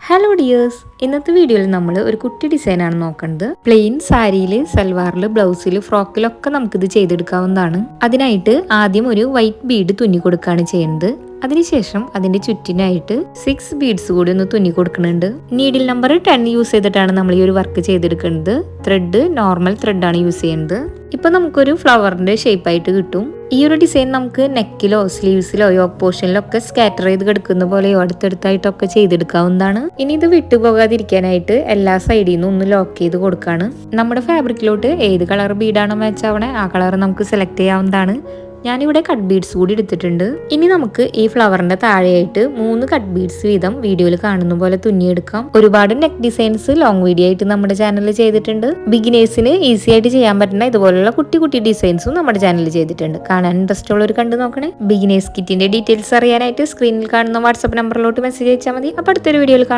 Hello dears, ഇന്നത്തെ വീഡിയോയിൽ നമ്മൾ ഒരു കുട്ടി ഡിസൈനാണ് നോക്കുന്നത്. പ്ലെയിൻ സാരിയിൽ, സൽവാറിൽ, ബ്ലൗസിൽ, ഫ്രോക്കിലൊക്കെ നമുക്കിത് ചെയ്തെടുക്കാവുന്നതാണ്. അതിനായിട്ട് ആദ്യം ഒരു വൈറ്റ് ബീഡ് തുന്നി കൊടുക്കുകയാണ് ചെയ്യുന്നത്. അതിനുശേഷം അതിന്റെ ചുറ്റിനായിട്ട് 6 ബീഡ്സ് കൂടി ഒന്ന് തുന്നി കൊടുക്കുന്നുണ്ട്. നീഡിൽ നമ്പർ 10 യൂസ് ചെയ്തിട്ടാണ് നമ്മൾ ഈ ഒരു വർക്ക് ചെയ്തെടുക്കുന്നത്. ത്രെഡ് നോർമൽ ത്രെഡാണ് യൂസ് ചെയ്യുന്നത്. ഇപ്പൊ നമുക്കൊരു ഫ്ലവറിന്റെ ഷേപ്പ് ആയിട്ട് കിട്ടും. ഈ ഒരു ഡിസൈൻ നമുക്ക് നെക്കിലോ സ്ലീവ്സിലോ യോക്ക് പോർഷനിലോ ഒക്കെ സ്കാറ്റർ ചെയ്ത് കിടക്കുന്ന പോലെയോ അടുത്തടുത്തായിട്ടൊക്കെ ചെയ്തെടുക്കാവുന്നതാണ്. ഇനി ഇത് വിട്ടുപോകാതിരിക്കാനായിട്ട് എല്ലാ സൈഡിൽ നിന്നും ഒന്ന് ലോക്ക് ചെയ്ത് കൊടുക്കാണ്. നമ്മുടെ ഫാബ്രിക്കിലോട്ട് ഏത് കളർ ബീഡാണോ മാച്ച് ആവണേ ആ കളർ നമുക്ക് സെലക്ട് ചെയ്യാവുന്നതാണ്. ഞാനിവിടെ കട്ട് ബീഡ്സ് കൂടി എടുത്തിട്ടുണ്ട്. ഇനി നമുക്ക് ഈ ഫ്ലവറിന്റെ താഴെയായിട്ട് 3 കട്ട് ബീഡ്സ് വീതം വീഡിയോയിൽ കാണുന്ന പോലെ തുന്നിയെടുക്കാം. ഒരുപാട് നെക്ക് ഡിസൈൻസ് ലോങ് വീഡിയോ ആയിട്ട് നമ്മുടെ ചാനലിൽ ചെയ്തിട്ടുണ്ട്. ബിഗിനേഴ്സിന് ഈസി ആയിട്ട് ചെയ്യാൻ പറ്റുന്ന ഇതുപോലുള്ള കുട്ടി കുട്ടി ഡിസൈൻസും നമ്മുടെ ചാനലിൽ ചെയ്തിട്ടുണ്ട്. കാണാൻ ഇൻട്രസ്റ്റ് ഉള്ളവർ കണ്ടു നോക്കണേ. ബിഗിനേഴ്സ് കിറ്റിന്റെ ഡീറ്റെയിൽസ് അറിയാനായിട്ട് സ്ക്രീനിൽ കാണുന്ന വാട്സ്ആപ്പ് നമ്പറിലോട്ട് മെസ്സേജ് അയച്ചാൽ മതി. അപ്പോൾ അടുത്തൊരു വീഡിയോയിൽ കാണാം.